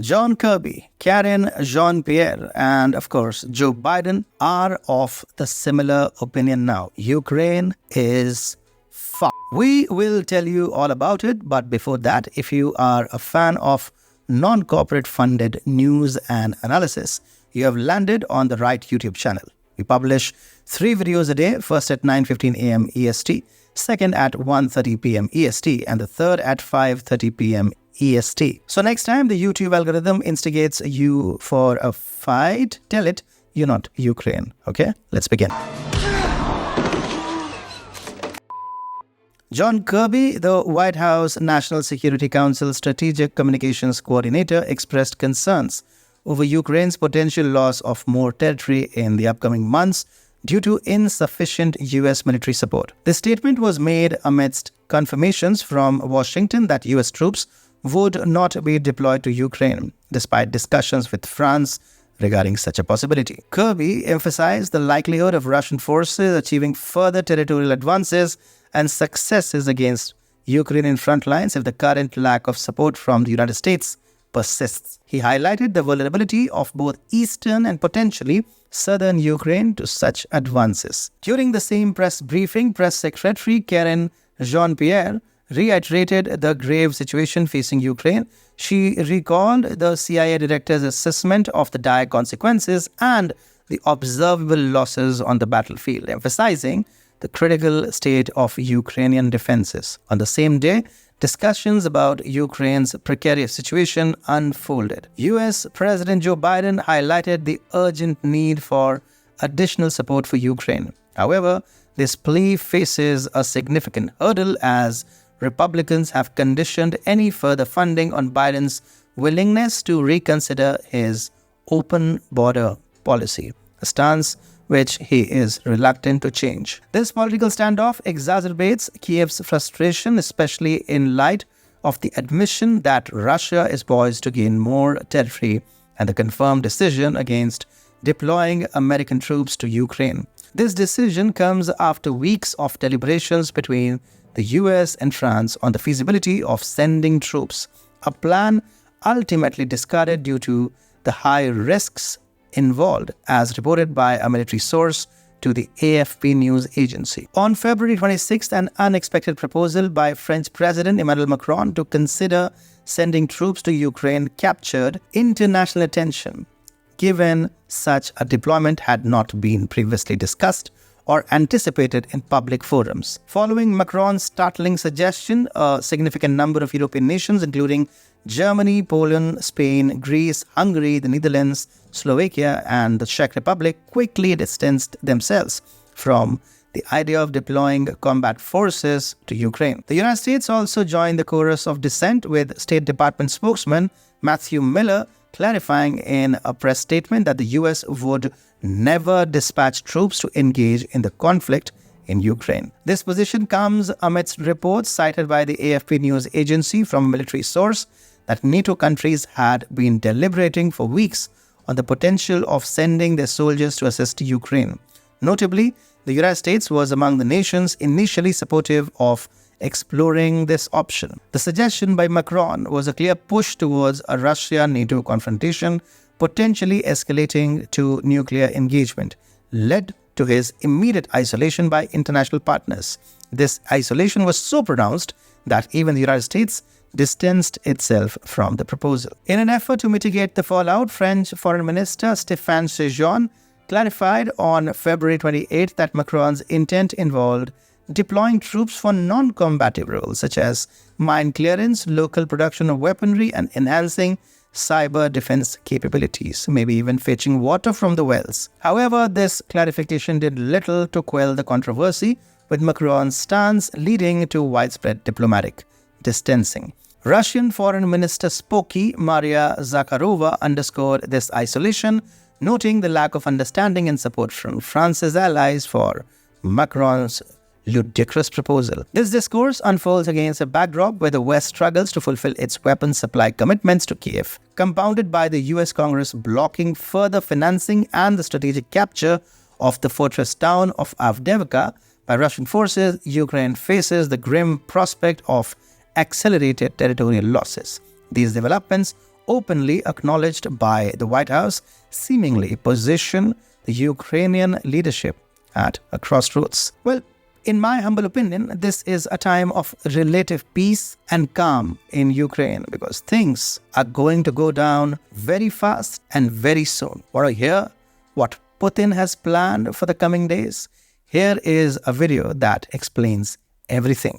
John Kirby, Karine Jean-Pierre, and of course Joe Biden are of the similar opinion now. Ukraine is fucked. We will tell you all about it, but before that, if you are a fan of non-corporate funded news and analysis, you have landed on the right YouTube channel. We publish 3 videos a day, first at 9:15 a.m. EST, second at 1:30 p.m. EST, and the third at 5:30 p.m. EST. So next time the YouTube algorithm instigates you for a fight, tell it you're not Ukraine. Okay, let's begin. John Kirby, the White House National Security Council Strategic Communications Coordinator, expressed concerns over Ukraine's potential loss of more territory in the upcoming months due to insufficient U.S. military support. The statement was made amidst confirmations from Washington that U.S. troops would not be deployed to Ukraine, despite discussions with France regarding such a possibility. Kirby emphasized the likelihood of Russian forces achieving further territorial advances and successes against Ukrainian frontlines if the current lack of support from the United States persists. He highlighted the vulnerability of both eastern and potentially southern Ukraine to such advances. During the same press briefing, Press Secretary Karine Jean-Pierre reiterated the grave situation facing Ukraine. She recalled the CIA director's assessment of the dire consequences and the observable losses on the battlefield, emphasizing the critical state of Ukrainian defenses. On the same day, discussions about Ukraine's precarious situation unfolded. US President Joe Biden highlighted the urgent need for additional support for Ukraine. However, this plea faces a significant hurdle as Republicans have conditioned any further funding on Biden's willingness to reconsider his open border policy, a stance which he is reluctant to change. This political standoff exacerbates Kiev's frustration, especially in light of the admission that Russia is poised to gain more territory and the confirmed decision against deploying American troops to Ukraine. This decision comes after weeks of deliberations between the US and France on the feasibility of sending troops, a plan ultimately discarded due to the high risks involved, as reported by a military source to the AFP news agency. On February 26th, an unexpected proposal by French President Emmanuel Macron to consider sending troops to Ukraine captured international attention, given such a deployment had not been previously discussed or anticipated in public forums. Following Macron's startling suggestion, a significant number of European nations, including Germany, Poland, Spain, Greece, Hungary, the Netherlands, Slovakia, and the Czech Republic, quickly distanced themselves from the idea of deploying combat forces to Ukraine. The United States also joined the chorus of dissent, with State Department spokesman Matthew Miller clarifying in a press statement that the US would never dispatch troops to engage in the conflict in Ukraine. This position comes amidst reports cited by the AFP news agency from a military source that NATO countries had been deliberating for weeks on the potential of sending their soldiers to assist Ukraine. Notably, the United States was among the nations initially supportive of exploring this option. The suggestion by Macron was a clear push towards a Russia-NATO confrontation, potentially escalating to nuclear engagement, led to his immediate isolation by international partners. This isolation was so pronounced that even the United States distanced itself from the proposal. In an effort to mitigate the fallout, French Foreign Minister Stéphane Séjourné clarified on February 28 that Macron's intent involved deploying troops for non-combative roles such as mine clearance, local production of weaponry, and enhancing cyber defense capabilities, maybe even fetching water from the wells. However, this clarification did little to quell the controversy, with Macron's stance leading to widespread diplomatic distancing. Russian Foreign Minister spokeswoman Maria Zakharova underscored this isolation, noting the lack of understanding and support from France's allies for Macron's ludicrous proposal. This discourse unfolds against a backdrop where the West struggles to fulfill its weapons supply commitments to Kiev, compounded by the US Congress blocking further financing and the strategic capture of the fortress town of Avdiivka by Russian forces. Ukraine faces the grim prospect of accelerated territorial losses. These developments openly acknowledged by the White House, seemingly position the Ukrainian leadership at a crossroads. Well, in my humble opinion, this is a time of relative peace and calm in Ukraine because things are going to go down very fast and very soon. Want to hear what Putin has planned for the coming days? Here is a video that explains everything.